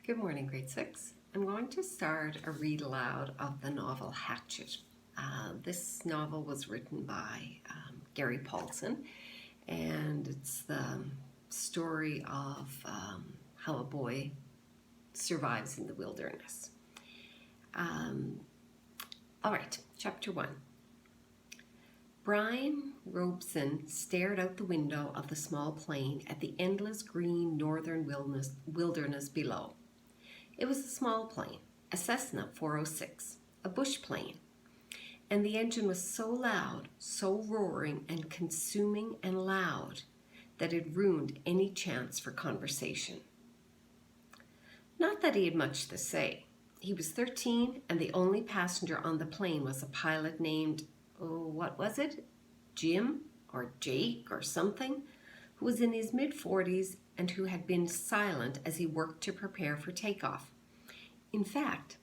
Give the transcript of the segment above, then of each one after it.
Good morning, grade 6. I'm going to start a read aloud of the novel Hatchet. This novel was written by Gary Paulson, and it's the story of how a boy survives in the wilderness. All right, chapter 1. Brian Robeson stared out the window of the small plane at the endless green northern wilderness below. It was a small plane, a Cessna 406, a bush plane, and the engine was so loud, so roaring and consuming and loud, that it ruined any chance for conversation. Not that he had much to say. He was 13, and the only passenger on the plane was a pilot named, Jim or Jake or something, who was in his mid-40s and who had been silent as he worked to prepare for takeoff. In fact,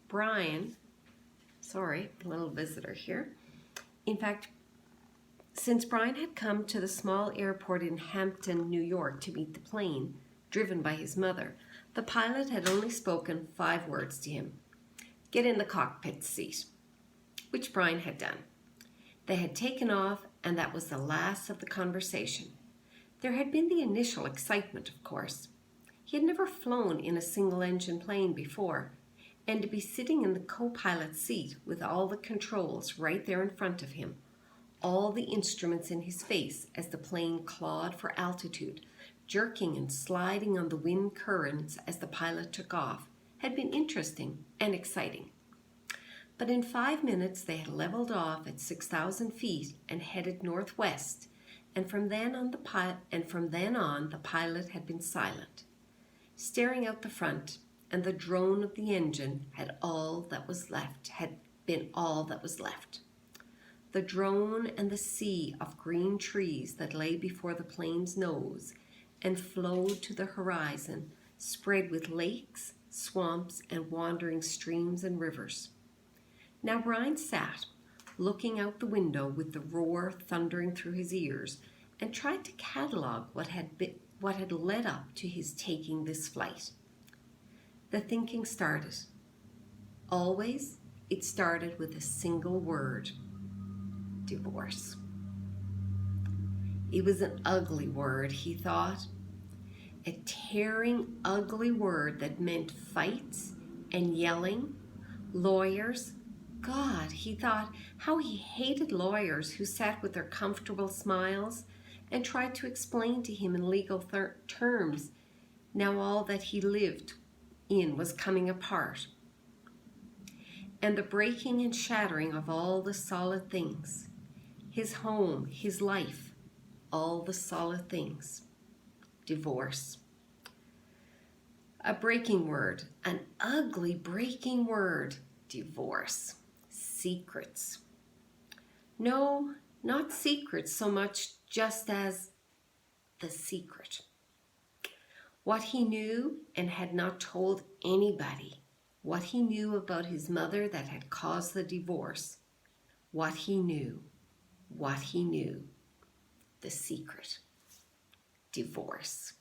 since Brian had come to the small airport in Hampton, New York to meet the plane, driven by his mother, the pilot had only spoken 5 words to him. Get in the cockpit seat, which Brian had done. They had taken off, and that was the last of the conversation. There had been the initial excitement, of course. He had never flown in a single-engine plane before, and to be sitting in the co-pilot's seat with all the controls right there in front of him, all the instruments in his face as the plane clawed for altitude, jerking and sliding on the wind currents as the pilot took off, had been interesting and exciting. But in 5 minutes they had leveled off at 6,000 feet and headed northwest, and from then on the pilot had been silent, staring out the front, and the drone of the engine had been all that was left. The drone and the sea of green trees that lay before the plane's nose and flowed to the horizon, spread with lakes, swamps, and wandering streams and rivers. Now Brian sat, looking out the window with the roar thundering through his ears, and tried to catalog what had led up to his taking this flight. The thinking started. Always, it started with a single word: divorce. It was an ugly word, he thought. A tearing, ugly word that meant fights and yelling, lawyers. God, he thought, how he hated lawyers who sat with their comfortable smiles and tried to explain to him in legal terms now all that he lived in was coming apart, and the breaking and shattering of all the solid things, his home, his life, all the solid things. Divorce. A breaking word, an ugly breaking word. Divorce. Secrets. No, not secrets so much, just as the secret. What he knew and had not told anybody. What he knew about his mother that had caused the divorce. What he knew. The secret. Divorce.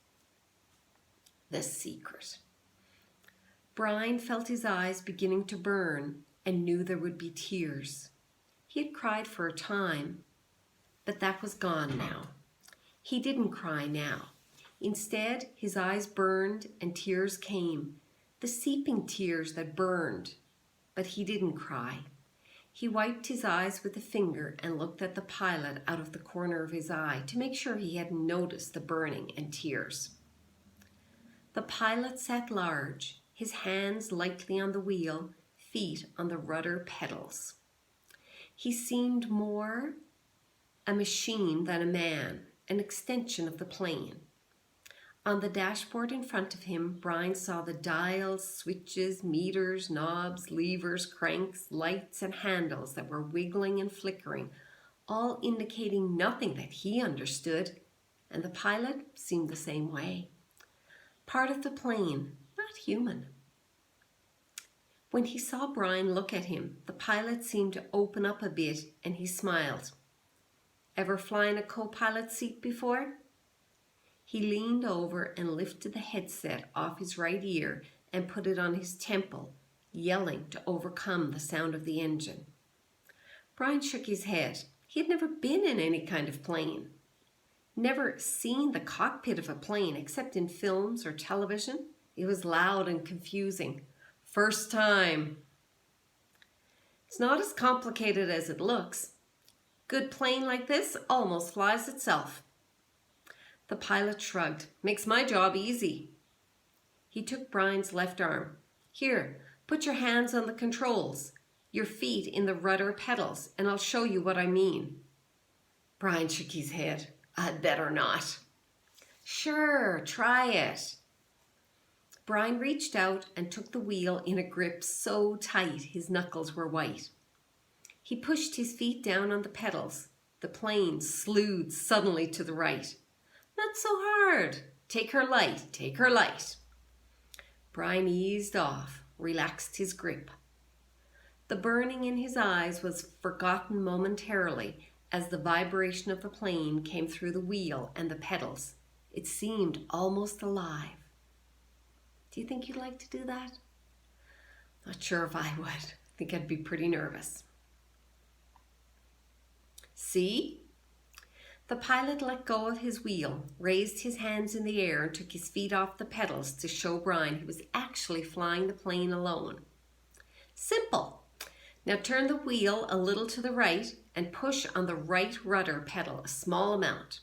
The secret. Brian felt his eyes beginning to burn and knew there would be tears. He had cried for a time, but that was gone now. He didn't cry now. Instead, his eyes burned and tears came, the seeping tears that burned, but he didn't cry. He wiped his eyes with a finger and looked at the pilot out of the corner of his eye to make sure he hadn't noticed the burning and tears. The pilot sat large, his hands lightly on the wheel, feet on the rudder pedals. He seemed more a machine than a man, an extension of the plane. On the dashboard in front of him, Brian saw the dials, switches, meters, knobs, levers, cranks, lights, and handles that were wiggling and flickering, all indicating nothing that he understood, and the pilot seemed the same way. Part of the plane, not human. When he saw Brian look at him, the pilot seemed to open up a bit, and he smiled. Ever fly in a co-pilot seat before? He leaned over and lifted the headset off his right ear and put it on his temple, yelling to overcome the sound of the engine. Brian shook his head. He had never been in any kind of plane. Never seen the cockpit of a plane except in films or television. It was loud and confusing. First time. It's not as complicated as it looks. Good plane like this almost flies itself. The pilot shrugged. Makes my job easy. He took Brian's left arm. Here, put your hands on the controls, your feet in the rudder pedals, and I'll show you what I mean. Brian shook his head. I'd better not. Sure, try it. Brian reached out and took the wheel in a grip so tight his knuckles were white. He pushed his feet down on the pedals. The plane slewed suddenly to the right. Not so hard. Take her light, take her light. Brian eased off, relaxed his grip. The burning in his eyes was forgotten momentarily as the vibration of the plane came through the wheel and the pedals. It seemed almost alive. Do you think you'd like to do that? Not sure if I would. I think I'd be pretty nervous. See? The pilot let go of his wheel, raised his hands in the air, and took his feet off the pedals to show Brian he was actually flying the plane alone. Simple. Now turn the wheel a little to the right and push on the right rudder pedal a small amount.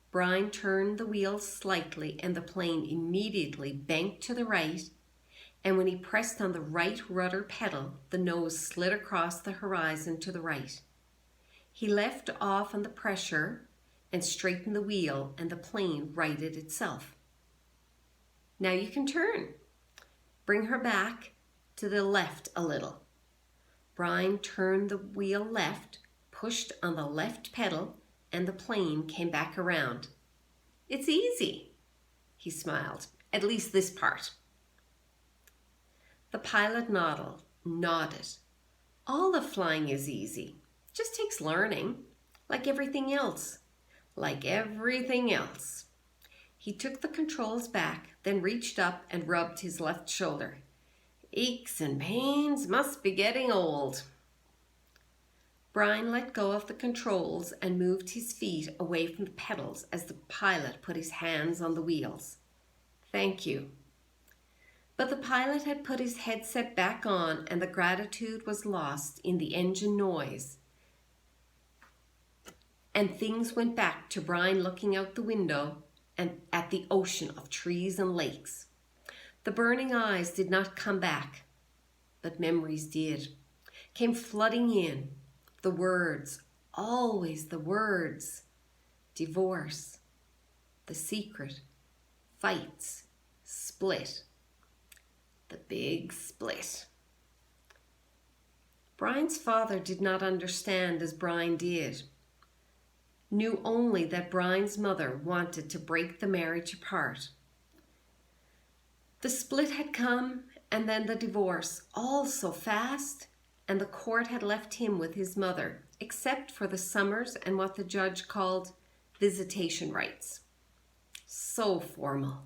Brian turned the wheel slightly and the plane immediately banked to the right, and when he pressed on the right rudder pedal, the nose slid across the horizon to the right. He left off on the pressure and straightened the wheel, and the plane righted itself. Now you can turn. Bring her back to the left a little. Brian turned the wheel left, pushed on the left pedal, and the plane came back around. It's easy, he smiled, at least this part. The pilot nodded. All of flying is easy. Just takes learning, like everything else. Like everything else. He took the controls back, then reached up and rubbed his left shoulder. Aches and pains must be getting old. Brian let go of the controls and moved his feet away from the pedals as the pilot put his hands on the wheels. Thank you. But the pilot had put his headset back on, and the gratitude was lost in the engine noise. And things went back to Brian looking out the window and at the ocean of trees and lakes. The burning eyes did not come back, but memories did. Came flooding in. The words, always the words. Divorce, the secret, fights, split. The big split. Brian's father did not understand as Brian did. Knew only that Brian's mother wanted to break the marriage apart. The split had come, and then the divorce, all so fast, and the court had left him with his mother, except for the summers and what the judge called visitation rights. So formal.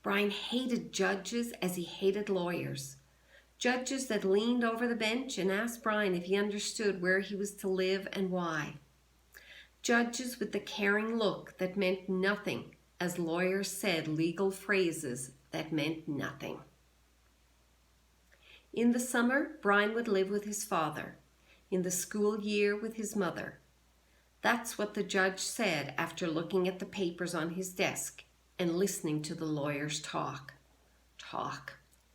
Brian hated judges as he hated lawyers. Judges that leaned over the bench and asked Brian if he understood where he was to live and why. Judges with the caring look that meant nothing, as lawyers said legal phrases that meant nothing. In the summer, Brian would live with his father. In the school year, with his mother. That's what the judge said after looking at the papers on his desk and listening to the lawyers talk.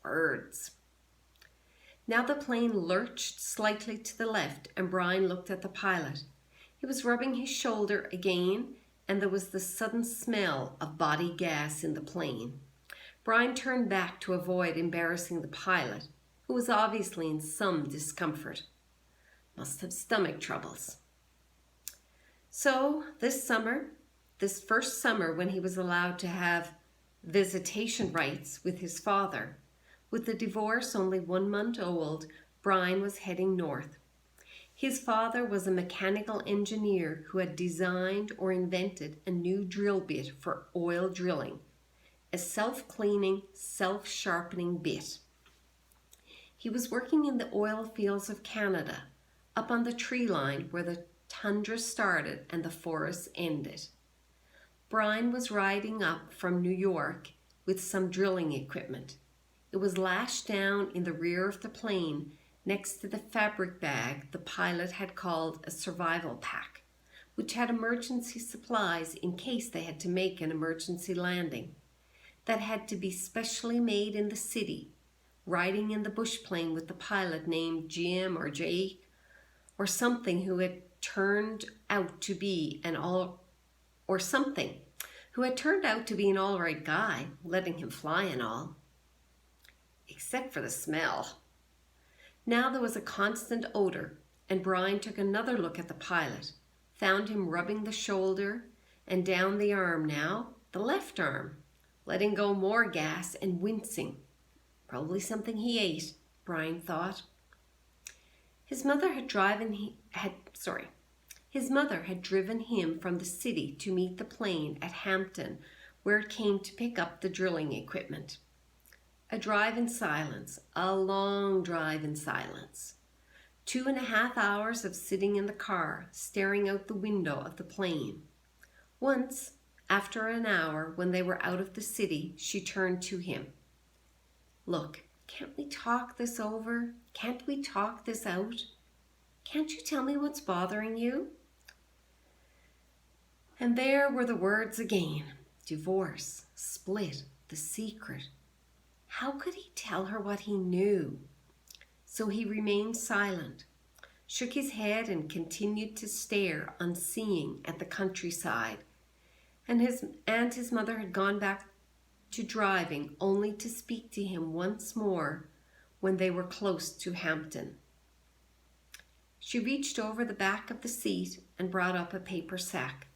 Words. Now the plane lurched slightly to the left, and Brian looked at the pilot. He was rubbing his shoulder again, and there was the sudden smell of body gas in the plane. Brian turned back to avoid embarrassing the pilot, who was obviously in some discomfort. Must have stomach troubles. So this first summer when he was allowed to have visitation rights with his father, with the divorce only 1 month old, Brian was heading north. His father was a mechanical engineer who had designed or invented a new drill bit for oil drilling, a self-cleaning, self-sharpening bit. He was working in the oil fields of Canada, up on the tree line where the tundra started and the forest ended. Brian was riding up from New York with some drilling equipment. It was lashed down in the rear of the plane next to the fabric bag the pilot had called a survival pack, which had emergency supplies in case they had to make an emergency landing. That had to be specially made in the city, riding in the bush plane with the pilot named Jim or Jake or something who had turned out to be an all right guy, letting him fly and all. Except for the smell. Now there was a constant odor, and Brian took another look at the pilot, found him rubbing the shoulder and down the arm now, the left arm, letting go more gas and wincing. Probably something he ate, Brian thought. His mother had driven him from the city to meet the plane at Hampton, where it came to pick up the drilling equipment. A drive in silence, a long drive in silence. 2.5 hours of sitting in the car, staring out the window of the plane. Once, after an hour, when they were out of the city, she turned to him. Look, can't we talk this over? Can't we talk this out? Can't you tell me what's bothering you? And there were the words again. Divorce, split, the secret. How could he tell her what he knew? So he remained silent, shook his head and continued to stare unseeing at the countryside. And his mother had gone back to driving only to speak to him once more when they were close to Hampton. She reached over the back of the seat and brought up a paper sack.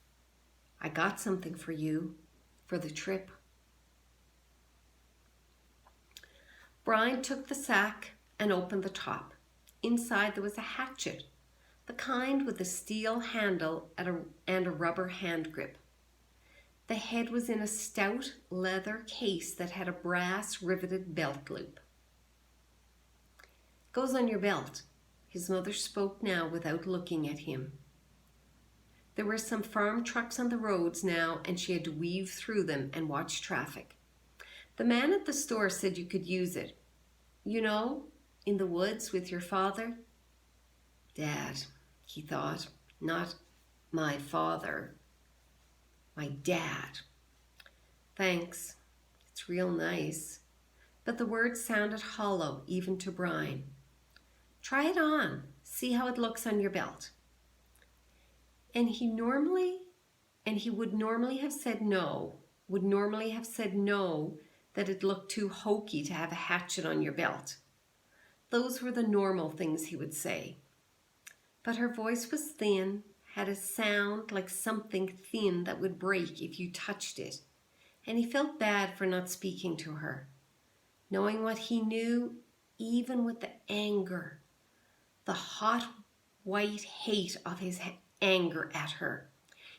I got something for you, for the trip. Brian took the sack and opened the top. Inside there was a hatchet, the kind with a steel handle and a rubber hand grip. The head was in a stout leather case that had a brass riveted belt loop. Goes on your belt. His mother spoke now without looking at him. There were some farm trucks on the roads now, and she had to weave through them and watch traffic. The man at the store said you could use it. You know, in the woods with your father. Dad, he thought, not my father. My dad. Thanks. It's real nice. But the words sounded hollow even to Brian. Try it on. See how it looks on your belt. And he would normally have said no, that it looked too hokey to have a hatchet on your belt. Those were the normal things he would say. But her voice was thin, had a sound like something thin that would break if you touched it, and he felt bad for not speaking to her. Knowing what he knew, even with the anger, the hot white hate of his anger at her,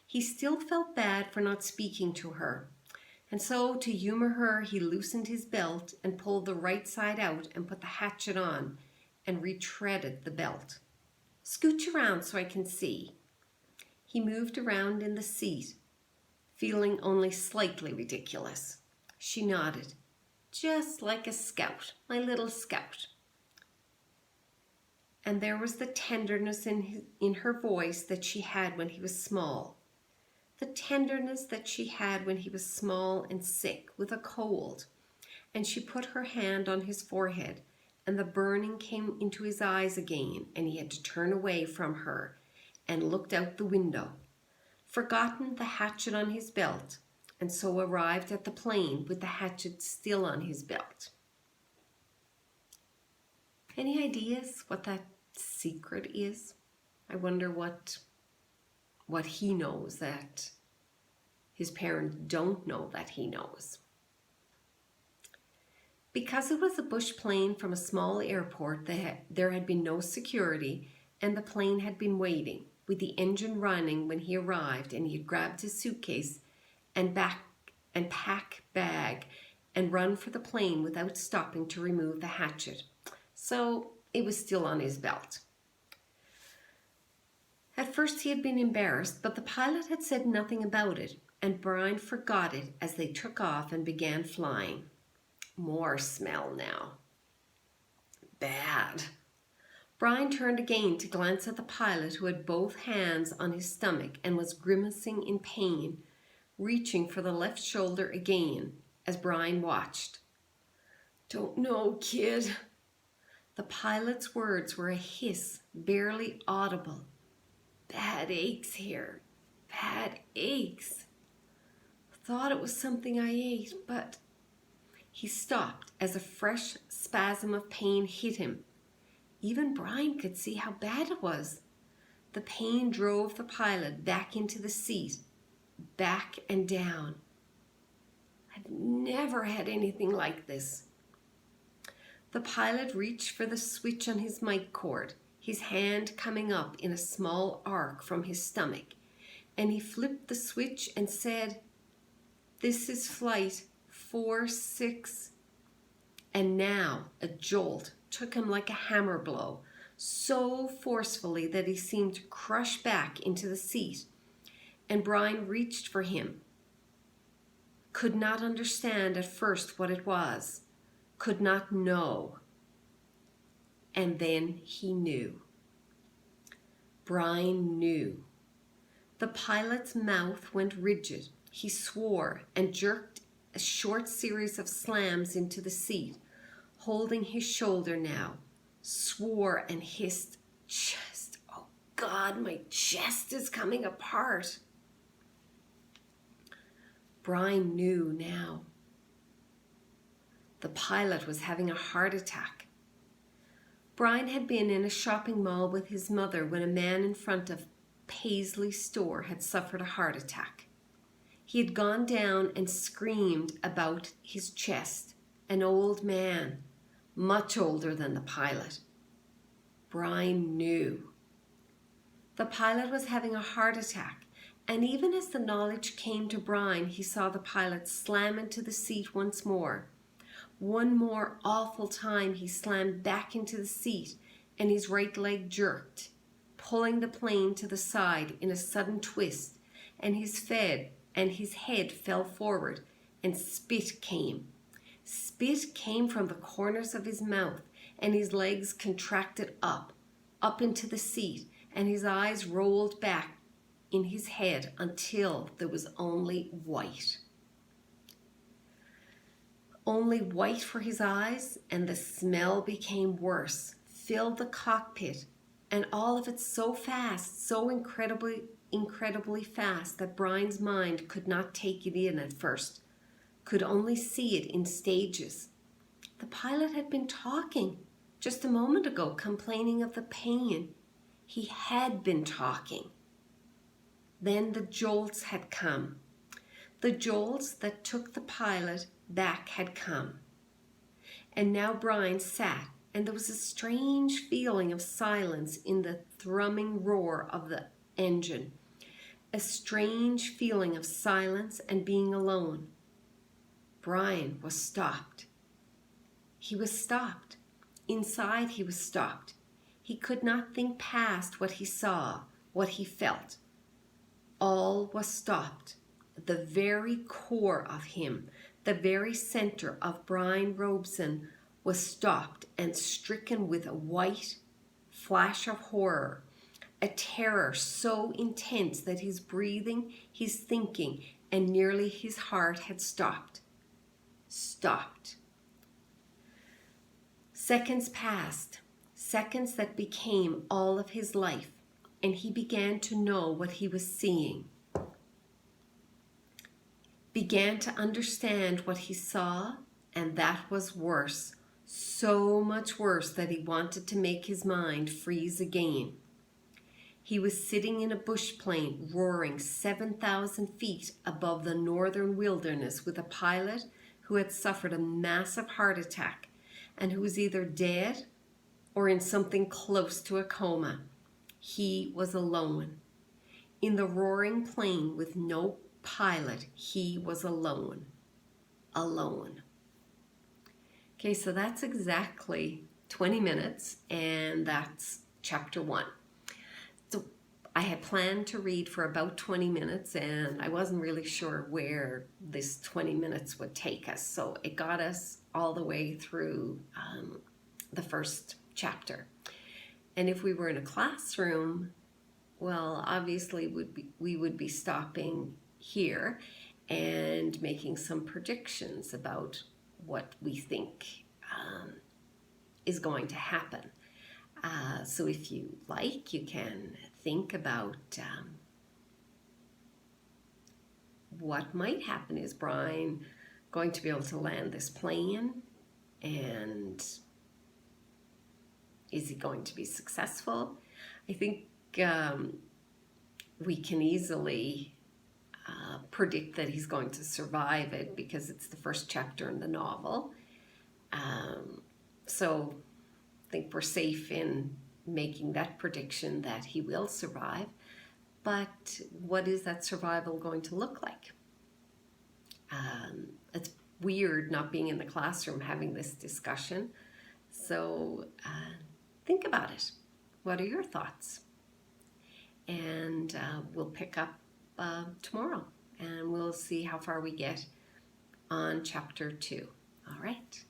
he still felt bad for not speaking to her. And so, to humor her, he loosened his belt and pulled the right side out and put the hatchet on and retreaded the belt. Scooch around so I can see. He moved around in the seat, feeling only slightly ridiculous. She nodded. Just like a scout, my little scout. And there was the tenderness in her voice that she had when he was small. The tenderness that she had when he was small and sick with a cold. And she put her hand on his forehead, and the burning came into his eyes again, and he had to turn away from her and looked out the window, forgotten the hatchet on his belt, and so arrived at the plane with the hatchet still on his belt. Any ideas what that secret is? I wonder what he knows that his parents don't know that he knows. Because it was a bush plane from a small airport, there had been no security, and the plane had been waiting, with the engine running when he arrived, and he had grabbed his suitcase and and pack bag and run for the plane without stopping to remove the hatchet. So it was still on his belt. At first he had been embarrassed, but the pilot had said nothing about it, and Brian forgot it as they took off and began flying. More smell now. Bad. Brian turned again to glance at the pilot, who had both hands on his stomach and was grimacing in pain, reaching for the left shoulder again as Brian watched. "Don't know, kid." The pilot's words were a hiss, barely audible. "Bad aches here. Bad aches. Thought it was something I ate, but..." He stopped as a fresh spasm of pain hit him. Even Brian could see how bad it was. The pain drove the pilot back into the seat, back and down. "I've never had anything like this." The pilot reached for the switch on his mic cord, his hand coming up in a small arc from his stomach, and he flipped the switch and said, "This is flight 46. And now a jolt took him like a hammer blow, so forcefully that he seemed to crush back into the seat, and Brian reached for him. Could not understand at first what it was, could not know. And then he knew. Brian knew. The pilot's mouth went rigid. He swore and jerked a short series of slams into the seat, holding his shoulder now, swore and hissed, "Chest, oh God, my chest is coming apart." Brian knew now. The pilot was having a heart attack. Brian had been in a shopping mall with his mother when a man in front of Paisley's store had suffered a heart attack. He had gone down and screamed about his chest, an old man, much older than the pilot. Brian knew. The pilot was having a heart attack, and even as the knowledge came to Brian, he saw the pilot slam into the seat once more. One more awful time he slammed back into the seat, and his right leg jerked, pulling the plane to the side in a sudden twist, and his head fell forward, and spit came. Spit came from the corners of his mouth, and his legs contracted up into the seat, and his eyes rolled back in his head until there was only white. Only white for his eyes, and the smell became worse, filled the cockpit, and all of it so fast, so incredibly fast that Brian's mind could not take it in at first, could only see it in stages. The pilot had been talking just a moment ago, complaining of the pain. He had been talking. Then the jolts had come. The jolts that took the pilot back had come. And now Brian sat, and there was a strange feeling of silence in the thrumming roar of the engine. A strange feeling of silence and being alone. Brian was stopped. He was stopped. Inside he was stopped. He could not think past what he saw, what he felt. All was stopped. The very core of him, the very center of Brian Robeson, was stopped and stricken with a white flash of horror, a terror so intense that his breathing, his thinking, and nearly his heart had stopped. Stopped. Seconds passed, seconds that became all of his life, and he began to know what he was seeing. Began to understand what he saw, and that was worse, so much worse that he wanted to make his mind freeze again. He was sitting in a bush plane roaring 7,000 feet above the northern wilderness with a pilot who had suffered a massive heart attack and who was either dead or in something close to a coma. He was alone in the roaring plane with no pilot, he was alone. Alone. Okay, so that's exactly 20 minutes, and that's chapter 1. So I had planned to read for about 20 minutes, and I wasn't really sure where this 20 minutes would take us. So it got us all the way through the first chapter. And if we were in a classroom, well, obviously we would be stopping here and making some predictions about what we think is going to happen. So if you like, you can think about what might happen. Is Brian going to be able to land this plane? And is he going to be successful? I think we can easily predict that he's going to survive it because it's the first chapter in the novel. So I think we're safe in making that prediction that he will survive. But what is that survival going to look like? It's weird not being in the classroom having this discussion. So think about it. What are your thoughts? And we'll pick up tomorrow, and we'll see how far we get on chapter 2. All right.